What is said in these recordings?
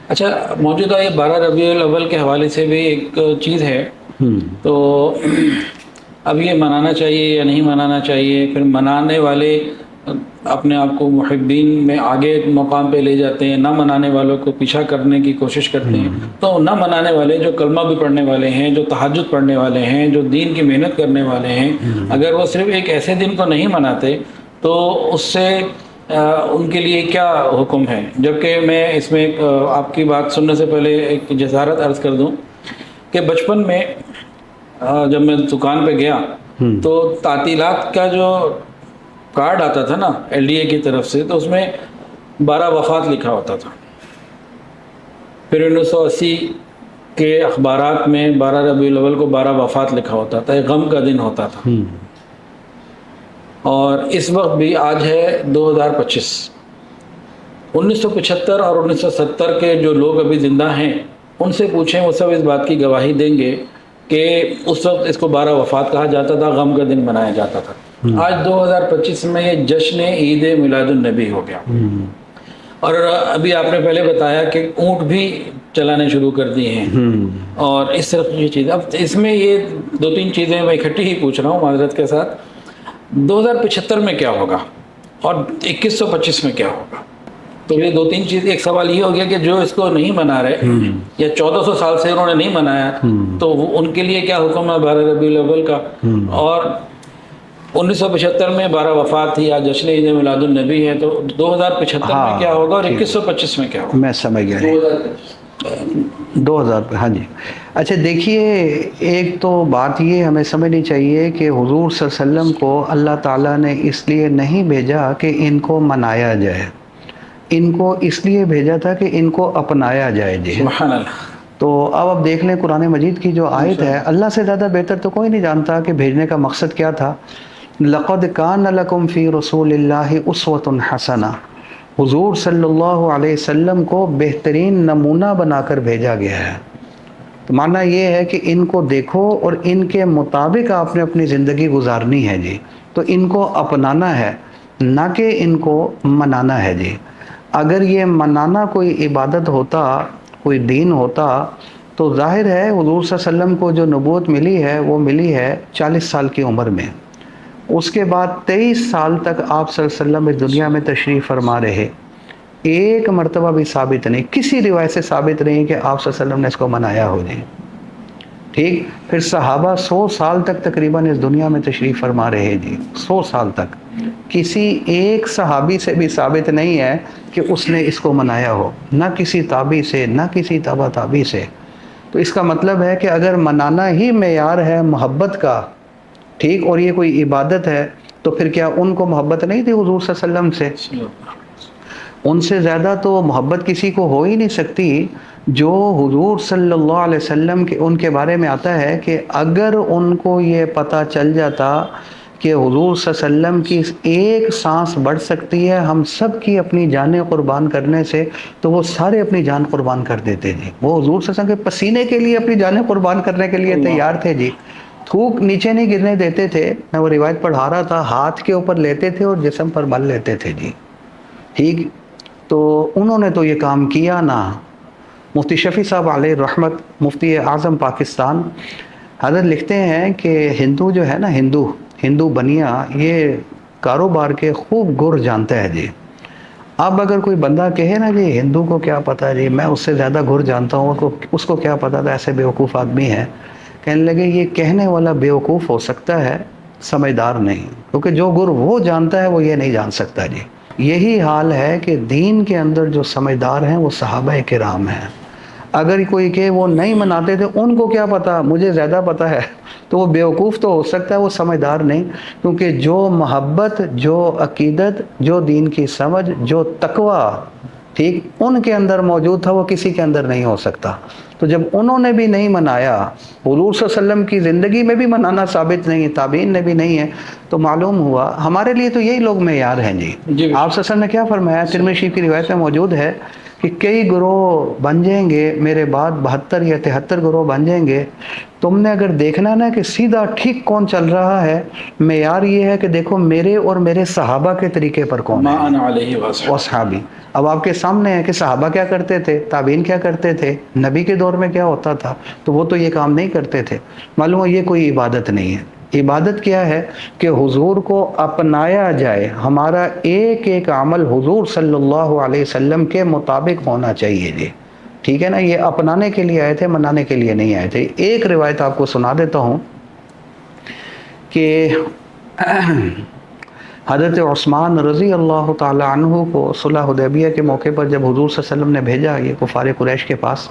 اچھا، موجودہ یہ 12 ربیع الاول کے حوالے سے بھی ایک چیز ہے، تو اب یہ منانا چاہیے یا نہیں منانا چاہیے؟ پھر منانے والے اپنے آپ کو محبین میں آگے مقام پہ لے جاتے ہیں، نہ منانے والوں کو پیچھا کرنے کی کوشش کرتے ہیں۔ تو نہ منانے والے جو کلمہ بھی پڑھنے والے ہیں، جو تہجد پڑھنے والے ہیں، جو دین کی محنت کرنے والے ہیں، اگر وہ صرف ایک ایسے دن کو نہیں مناتے تو اس سے ان کے لیے کیا حکم ہے؟ جبکہ میں اس میں آپ کی بات سننے سے پہلے ایک جسارت عرض کر دوں کہ بچپن میں جب میں دکان پہ گیا تو تعطیلات کا جو کارڈ آتا تھا نا ایل ڈی اے کی طرف سے، تو اس میں 12 وفات لکھا ہوتا تھا۔ پھر 1980 کے اخبارات میں 12 ربیع الاول کو 12 وفات لکھا ہوتا تھا، ایک غم کا دن ہوتا تھا۔ اور اس وقت بھی آج ہے 2025، 1975 اور 1970 کے جو لوگ ابھی زندہ ہیں ان سے پوچھیں، وہ سب اس بات کی گواہی دیں گے کہ اس وقت اس کو 12 وفات کہا جاتا تھا، غم کا دن منایا جاتا تھا۔ آج 2025 میں یہ جشن عید میلاد النبی ہو گیا۔ اور ابھی آپ نے پہلے بتایا کہ اونٹ بھی چلانے شروع کر دیے ہیں، اور اس طرح کی چیز۔ اب اس میں یہ دو تین چیزیں میں اکٹھی ہی پوچھ رہا ہوں معذرت کے ساتھ۔ 2075 میں کیا ہوگا اور 2125 میں کیا ہوگا؟ تو یہ دو تین چیز، ایک سوال یہ ہو گیا کہ جو اس کو نہیں منا رہے یا 1400 سال سے انہوں نے نہیں منایا تو ان کے لیے کیا حکم ہے 12 ربیع الاول کا؟ اور 1975 میں 12 وفات تھی، آج جشن عید میلاد النبی ہے، تو 2075 میں کیا ہوگا اور 2125 میں کیا ہوگا؟ میں سمجھ گیا 2000 ہاں جی۔ اچھا دیکھیے، ایک تو بات یہ ہمیں سمجھنی چاہیے کہ حضور صلی اللہ علیہ وسلم کو اللہ تعالیٰ نے اس لیے نہیں بھیجا کہ ان کو منایا جائے، ان کو اس لیے بھیجا تھا کہ ان کو اپنایا جائے جی۔ سبحان اللہ۔ تو اب دیکھ لیں قرآن مجید کی جو آیت ہے، اللہ سے زیادہ بہتر تو کوئی نہیں جانتا کہ بھیجنے کا مقصد کیا تھا۔ لَقَدْ كَانَ لَكُمْ فِي رَسُولِ اللَّهِ أُسْوَةٌ حَسَنَةٌ، حضور صلی اللہ علیہ وسلم کو بہترین نمونہ بنا کر بھیجا گیا ہے۔ تو معنی یہ ہے کہ ان کو دیکھو اور ان کے مطابق آپ نے اپنی زندگی گزارنی ہے جی۔ تو ان کو اپنانا ہے، نہ کہ ان کو منانا ہے جی۔ اگر یہ منانا کوئی عبادت ہوتا، کوئی دین ہوتا، تو ظاہر ہے حضور صلی اللہ علیہ وسلم کو جو نبوت ملی ہے وہ ملی ہے 40 سال کی عمر میں۔ اس کے بعد 23 سال تک آپ صلی اللہ علیہ وسلم اس دنیا میں تشریف فرما رہے، ایک مرتبہ بھی ثابت نہیں، کسی روایت سے ثابت نہیں کہ آپ صلی اللہ علیہ وسلم نے اس کو منایا ہو جی۔ ٹھیک، پھر صحابہ 100 سال تک تقریباً اس دنیا میں تشریف فرما رہے جی، 100 سال تک کسی ایک صحابی سے بھی ثابت نہیں ہے کہ اس نے اس کو منایا ہو، نہ کسی تابعی سے، نہ کسی تابع تابعی سے۔ تو اس کا مطلب ہے کہ اگر منانا ہی معیار ہے محبت کا، ٹھیک، اور یہ کوئی عبادت ہے، تو پھر کیا ان کو محبت نہیں تھی حضور صلی اللہ علیہ وسلم سے؟ ان سے زیادہ تو محبت کسی کو ہو ہی نہیں سکتی جو حضور صلی اللہ علیہ وسلم کے ان کے بارے میں آتا ہے کہ اگر ان کو یہ پتہ چل جاتا کہ حضور صلی اللہ علیہ وسلم کی ایک سانس بڑھ سکتی ہے ہم سب کی اپنی جانیں قربان کرنے سے، تو وہ سارے اپنی جان قربان کر دیتے جی۔ وہ حضور صلی اللہ علیہ وسلم کے پسینے کے لیے اپنی جانیں قربان کرنے کے لیے تیار تھے جی۔ تھوک نیچے نہیں گرنے دیتے تھے، میں وہ روایت پڑھا رہا تھا، ہاتھ کے اوپر لیتے تھے اور جسم پر مل لیتے تھے جی۔ ٹھیک، تو انہوں نے تو یہ کام کیا نا۔ مفتی شفیع صاحب علیہ رحمت، مفتی اعظم پاکستان، حضرت لکھتے ہیں کہ ہندو جو ہے نا، ہندو بنیا یہ کاروبار کے خوب گر جانتا ہے جی۔ اب اگر کوئی بندہ کہے نا جی ہندو کو کیا پتا جی، میں اس سے زیادہ گر جانتا ہوں، اس کو کیا پتا تھا، ایسے بیوقوف آدمی ہے، کہنے لگے یہ کہنے والا بیوقوف ہو سکتا ہے، سمجھدار نہیں، کیونکہ جو گر وہ جانتا ہے وہ یہ نہیں جان سکتا جی۔ یہی حال ہے کہ دین کے اندر جو سمجھدار ہیں وہ صحابہ کرام ہیں۔ اگر کوئی کہ وہ نہیں مناتے تھے، ان کو کیا پتا، مجھے زیادہ پتا ہے، تو وہ بیوقوف تو ہو سکتا ہے، وہ سمجھدار نہیں، کیونکہ جو محبت، جو عقیدت، جو دین کی سمجھ، جو تقوی، ٹھیک، ان کے اندر موجود تھا وہ کسی کے اندر نہیں ہو سکتا۔ تو جب انہوں نے بھی نہیں منایا، حضور صلی اللہ علیہ وسلم کی زندگی میں بھی منانا ثابت نہیں ہے، تابعین نے بھی نہیں ہے، تو معلوم ہوا ہمارے لیے تو یہی لوگ معیار ہیں جی۔ آپ صلی اللہ علیہ وسلم نے کیا فرمایا، ترمذی شریف کی روایت میں موجود ہے کہ کئی گروہ بن جائیں گے میرے بعد، 72 یا 73 گروہ بن جائیں گے. تم نے اگر دیکھنا نا کہ سیدھا ٹھیک کون چل رہا ہے، معیار یہ ہے کہ دیکھو میرے اور میرے صحابہ کے طریقے پر کون ما ہے انا علیہ وصحبہ. اصحابی. اب آپ کے سامنے ہے کہ صحابہ کیا کرتے تھے، تابعین کیا کرتے تھے، نبی کے دور میں کیا ہوتا تھا، تو وہ تو یہ کام نہیں کرتے تھے. معلوم ہو یہ کوئی عبادت نہیں ہے. عبادت کیا ہے کہ حضور کو اپنایا جائے، ہمارا ایک ایک عمل حضور صلی اللہ علیہ وسلم کے مطابق ہونا چاہیے جی. ٹھیک ہے نا، یہ اپنانے کے لیے آئے تھے، منانے کے لیے نہیں آئے تھے. ایک روایت آپ کو سنا دیتا ہوں کہ حضرت عثمان رضی اللہ تعالی عنہ کو صلح حدیبیہ کے موقع پر جب حضور صلی اللہ علیہ وسلم نے بھیجا یہ کفار قریش کے پاس،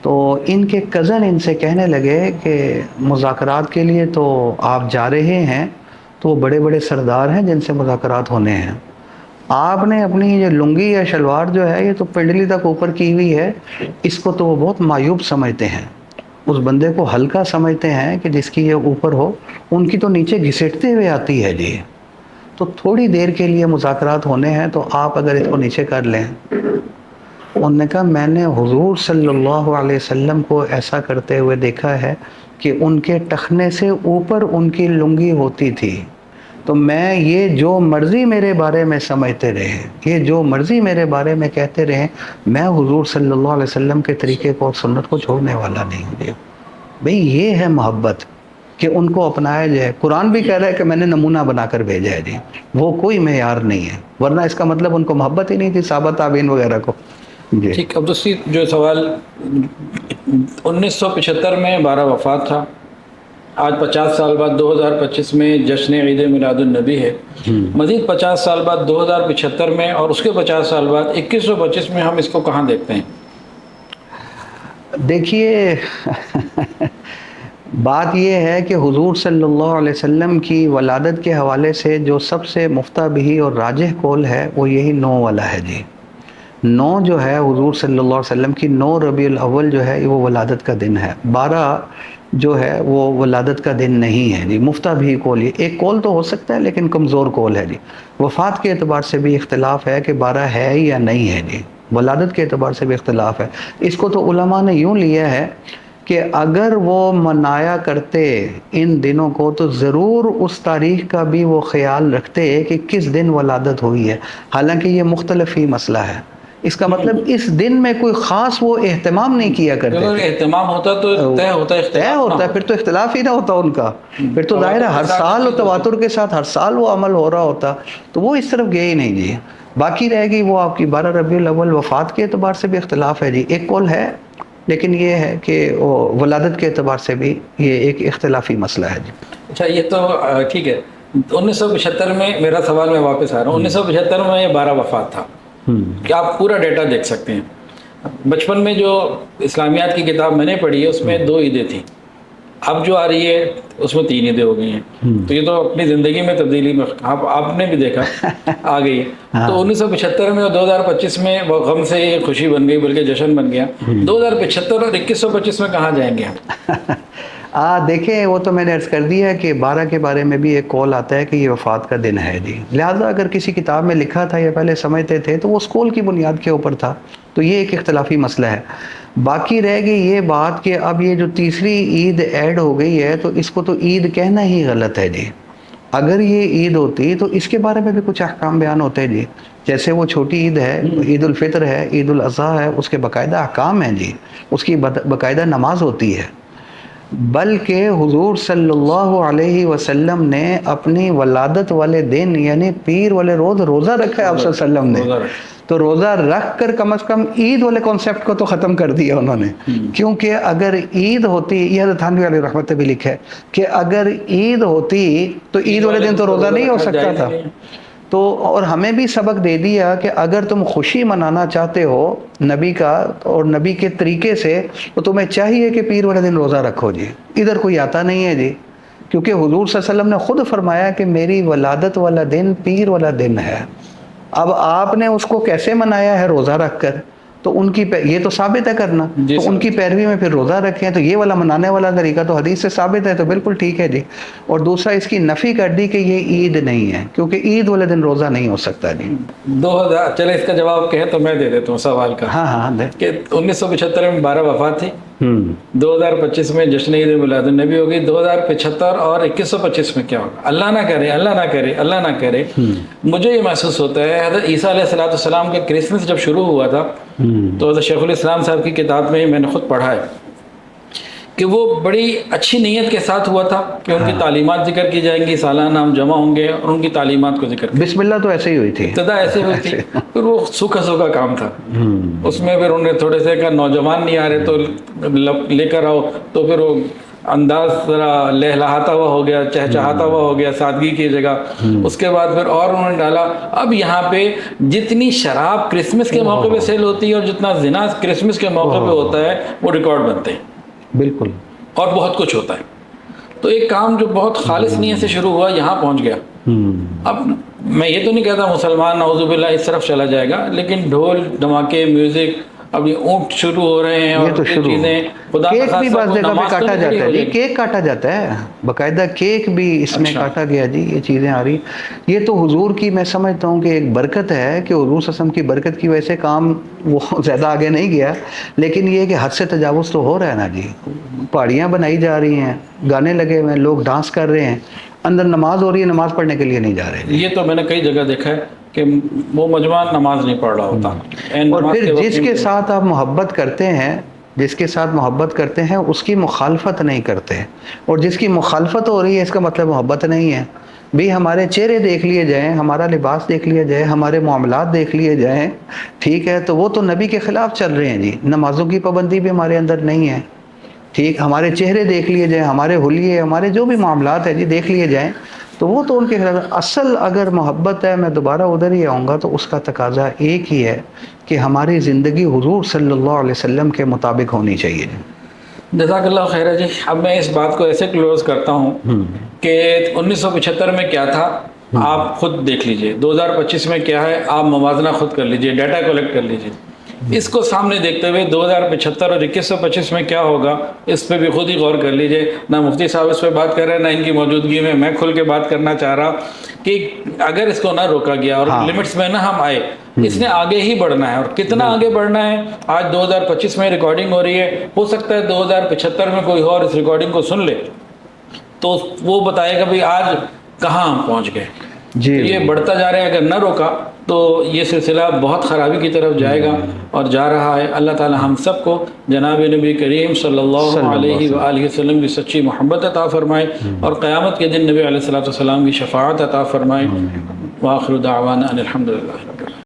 تو ان کے کزن ان سے کہنے لگے کہ مذاکرات کے لیے تو آپ جا رہے ہیں، تو وہ بڑے بڑے سردار ہیں جن سے مذاکرات ہونے ہیں. آپ نے اپنی یہ لنگی یا شلوار جو ہے یہ تو پنڈلی تک اوپر کی ہوئی ہے، اس کو تو وہ بہت معیوب سمجھتے ہیں، اس بندے کو ہلکا سمجھتے ہیں کہ جس کی یہ اوپر ہو، ان کی تو نیچے گھسیٹتے ہوئے آتی ہے جی. تو تھوڑی دیر کے لیے مذاکرات ہونے ہیں تو آپ اگر اس کو نیچے کر لیں. انہوں نے کہا میں نے حضور صلی اللہ علیہ وسلم کو ایسا کرتے ہوئے دیکھا ہے کہ ان کے ٹخنے سے اوپر ان کی لنگی ہوتی تھی. تو میں یہ جو مرضی میرے بارے میں سمجھتے رہے، یہ جو مرضی میرے بارے میں کہتے رہے، میں حضور صلی اللہ علیہ وسلم کے طریقے کو اور سنت کو چھوڑنے والا نہیں ہوں. بھئی یہ ہے محبت کہ ان کو اپنایا جائے. قرآن بھی کہہ رہا ہے کہ میں نے نمونہ بنا کر بھیجا ہے جی. وہ کوئی معیار نہیں ہے، ورنہ اس کا مطلب ان کو محبت ہی نہیں تھی صحابہ تابعین وغیرہ کو. جی ٹھیک. اب دوسری جو سوال، 1975 میں 12 وفات تھا، آج 50 سال بعد 2025 میں جشن عید میلاد النبی ہے. مزید 50 سال بعد 2075 میں اور اس کے 50 سال بعد 2125 میں ہم اس کو کہاں دیکھتے ہیں؟ دیکھیے بات یہ ہے کہ حضور صلی اللہ علیہ وسلم کی ولادت کے حوالے سے جو سب سے مفتہ بہی اور راجح قول ہے وہ یہی 9 والا ہے جی. 9 جو ہے حضور صلی اللہ علیہ وسلم کی 9 ربیع الاول جو ہے وہ ولادت کا دن ہے. 12 جو ہے وہ ولادت کا دن نہیں ہے جی. مفتہ بہی قول، یہ ایک قول تو ہو سکتا ہے لیکن کمزور قول ہے جی. وفات کے اعتبار سے بھی اختلاف ہے کہ 12 ہے یا نہیں ہے جی. ولادت کے اعتبار سے بھی اختلاف ہے. اس کو تو علماء نے یوں لیا ہے کہ اگر وہ منایا کرتے ان دنوں کو تو ضرور اس تاریخ کا بھی وہ خیال رکھتے کہ کس دن ولادت ہوئی ہے. حالانکہ یہ مختلف ہی مسئلہ ہے. اس کا مطلب اس دن میں کوئی خاص وہ اہتمام نہیں کیا کرتے اگر تھے. اہتمام ہوتا تو طے ہوتا، طے ہوتا ہے، پھر تو اختلاف ہی نہ ہوتا ان کا. پھر تو ظاہر ہے ہر سال و تواتر کے ساتھ ہر سال وہ عمل ہو رہا ہوتا. تو وہ اس طرف گئے ہی نہیں جی. باقی رہ گئی وہ آپ کی 12 ربیع الاول. وفات کے اعتبار سے بھی اختلاف ہے جی. ایک قول ہے لیکن یہ ہے کہ ولادت کے اعتبار سے بھی یہ ایک اختلافی مسئلہ ہے جی. اچھا یہ تو ٹھیک ہے. 1975 میں میرا سوال میں واپس آ رہا ہوں. 1975 میں یہ 12 وفات تھا کہ آپ پورا ڈیٹا دیکھ سکتے ہیں. بچپن میں جو اسلامیات کی کتاب میں نے پڑھی ہے اس میں 2 عیدیں تھیں. اب جو آ رہی ہے اس میں 3 عیدیں ہو گئی ہیں. تو یہ تو اپنی زندگی میں تبدیلی میں آپ نے بھی دیکھا آ گئی ہے. تو 1975 میں اور 2025 میں وہ غم سے یہ خوشی بن گئی بلکہ جشن بن گیا. 2075 اور 2125 میں کہاں جائیں گے ہم؟ دیکھیں وہ تو میں نے عرض کر دیا کہ 12 کے بارے میں بھی ایک قول آتا ہے کہ یہ وفات کا دن ہے جی. لہٰذا اگر کسی کتاب میں لکھا تھا یا پہلے سمجھتے تھے تو وہ اس قول کی بنیاد کے اوپر تھا. تو یہ ایک اختلافی مسئلہ ہے. باقی رہ گئی یہ بات کہ اب یہ جو تیسری عید ایڈ ہو گئی ہے تو اس کو تو عید کہنا ہی غلط ہے جی. اگر یہ عید ہوتی تو اس کے بارے میں بھی کچھ احکام بیان ہوتے جی. جیسے وہ چھوٹی عید ہے، عید الفطر ہے، عید الاضحیٰ ہے، اس کے باقاعدہ احکام ہیں جی. اس کی باقاعدہ نماز ہوتی ہے. بلکہ حضور صلی اللہ علیہ وسلم نے اپنی ولادت والے دن یعنی پیر والے روز روزہ رکھا ہے آپ صلی اللہ علیہ وسلم نے. تو روزہ رکھ کر کم از کم عید والے کانسیپٹ کو تو ختم کر دیا انہوں نے. کیونکہ اگر عید ہوتی، یہ حضرت تھانوی علیہ رحمت بھی لکھا ہے کہ اگر عید ہوتی تو عید والے دن تو روزہ نہیں ہو سکتا تھا. تو اور ہمیں بھی سبق دے دیا کہ اگر تم خوشی منانا چاہتے ہو نبی کا اور نبی کے طریقے سے تو تمہیں چاہیے کہ پیر والے دن روزہ رکھو جی. ادھر کوئی آتا نہیں ہے جی. کیونکہ حضور صلی اللہ علیہ وسلم نے خود فرمایا کہ میری ولادت والا دن پیر والا دن ہے. اب آپ نے اس کو کیسے منایا ہے؟ روزہ رکھ کر. تو ان کی یہ تو ثابت ہے کرنا، جی تو ان کی پیروی میں پھر روزہ رکھیں، تو یہ والا منانے والا طریقہ تو حدیث سے ثابت ہے، تو بالکل ٹھیک ہے جی۔ اور دوسرا اس کی نفی کر دی کہ یہ عید نہیں ہے، کیونکہ عید والے دن روزہ نہیں ہو سکتا جی۔ 2000 چلے اس کا جواب کہیں تو میں دے دیتا ہوں سوال کا، ہاں ہاں دے۔ کہ 1975 میں 12 وفات تھی، ہوں 2025 میں جشن عید میلاد النبی ہوگی، 2075 اور 2125 میں کیا ہوگا؟ اللہ نہ کرے، اللہ نہ کرے، اللہ نہ کرے۔ مجھے یہ محسوس ہوتا ہے حضرت عیسیٰ علیہ السلام کا کرسمس جب شروع ہوا تھا تو حضرت شیخ الاسلام صاحب کی کتاب میں میں نے خود پڑھا ہے کہ وہ بڑی اچھی نیت کے ساتھ ہوا تھا کہ ان کی تعلیمات ذکر کی جائیں گی، سالانہ ہم جمع ہوں گے اور ان کی تعلیمات کو ذکر کریں۔ بسم اللہ تو ایسے ہی ہوئی تھی، ابتدا ایسے ہوئی تھی، پھر وہ سوکھا سوکھا کام تھا، اس میں پھر انہوں نے تھوڑے سے کہا نوجوان نہیں آ رہے تو لے کر آؤ، تو پھر وہ انداز ذرا لہلہاتا ہوا ہو گیا، چہچہاتا ہوا ہو گیا سادگی کی جگہ۔ اس کے بعد پھر اور انہوں نے ڈالا اب یہاں پہ جتنی شراب کرسمس کے موقع پہ سیل ہوتی ہے اور جتنا زنا کرسمس کے موقع پہ ہوتا ہے وہ ریکارڈ بنتے ہیں، بالکل، اور بہت کچھ ہوتا ہے۔ تو ایک کام جو بہت خالص نیت سے شروع ہوا یہاں پہنچ گیا۔ اب میں یہ تو نہیں کہتا مسلمان نعوذ باللہ اس طرف چلا جائے گا، لیکن ڈھول دھماکے میوزک، اب یہ اونٹ شروع ہو رہے ہیں اور یہ تو شروع، چیزیں، خدا کیک بھی بعض جگہ پہ کاٹا جاتا ہے جی، جی۔ کیک کاٹا جاتا ہے باقاعدہ، کیک بھی اس میں اچھا۔ کاٹا گیا جی، یہ چیزیں آ رہی۔ یہ تو حضور کی میں سمجھتا ہوں کہ ایک برکت ہے کہ حضور صلی اللہ علیہ وسلم کی برکت کی وجہ سے کام وہ زیادہ آگے نہیں گیا، لیکن یہ کہ حد سے تجاوز تو ہو رہا ہے نا جی، پہاڑیاں بنائی جا رہی ہیں، گانے لگے ہوئے ہیں، لوگ ڈانس کر رہے ہیں، اندر نماز ہو رہی ہے، نماز پڑھنے کے لیے نہیں جا رہے۔ یہ تو میں نے کئی جگہ دیکھا ہے کہ وہ نوجوان نماز نہیں پڑھ رہا ہوتا، اور پھر جس کے ساتھ آپ محبت کرتے ہیں، جس کے ساتھ محبت کرتے ہیں اس کی مخالفت نہیں کرتے، اور جس کی مخالفت ہو رہی ہے اس کا مطلب محبت نہیں ہے۔ بھی ہمارے چہرے دیکھ لیے جائیں، ہمارا لباس دیکھ لیا جائے، ہمارے معاملات دیکھ لیے جائیں، ٹھیک ہے، تو وہ تو نبی کے خلاف چل رہے ہیں جی۔ نمازوں کی پابندی بھی ہمارے اندر نہیں ہے، ٹھیک، ہمارے چہرے دیکھ لیے جائیں، ہمارے حلیے، ہمارے جو بھی معاملات ہیں جی دیکھ لیے جائیں، تو وہ تو ان کے خلاف۔ اصل اگر محبت ہے، میں دوبارہ ادھر ہی آؤں گا، تو اس کا تقاضا ایک ہی ہے کہ ہماری زندگی حضور صلی اللہ علیہ وسلم کے مطابق ہونی چاہیے۔ جزاک اللہ خیر جی۔ اب میں اس بات کو ایسے کلوز کرتا ہوں کہ 1975 میں کیا تھا آپ خود دیکھ لیجئے، 2025 میں کیا ہے آپ موازنہ خود کر لیجئے، ڈیٹا کلیکٹ کر لیجئے، اس کو سامنے دیکھتے ہوئے 2075 اور 2125 میں کیا ہوگا اس پہ بھی خود ہی غور کر لیجئے۔ نہ مفتی صاحب اس پہ بات کر رہے ہیں، نہ ان کی موجودگی میں کھل کے بات کرنا چاہ رہا کہ اگر اس کو نہ روکا گیا اور لمٹس میں نہ ہم آئے، اس نے آگے ہی بڑھنا ہے، اور کتنا آگے بڑھنا ہے۔ آج 2025 میں ریکارڈنگ ہو رہی ہے، ہو سکتا ہے 2075 میں کوئی اور اس ریکارڈنگ کو سن لے تو وہ بتائے گا بھی آج کہاں ہم پہنچ گئے۔ جی، یہ بڑھتا جا رہا ہے، اگر نہ روکا تو یہ سلسلہ بہت خرابی کی طرف جائے گا اور جا رہا ہے۔ اللہ تعالی ہم سب کو جناب نبی کریم صلی اللہ علیہ وآلہ وسلم کی سچی محبت عطا فرمائے اور قیامت کے دن نبی علیہ الصلوۃ والسلام کی شفاعت عطا فرمائے۔ وآخر دعوانا ان الحمد للہ۔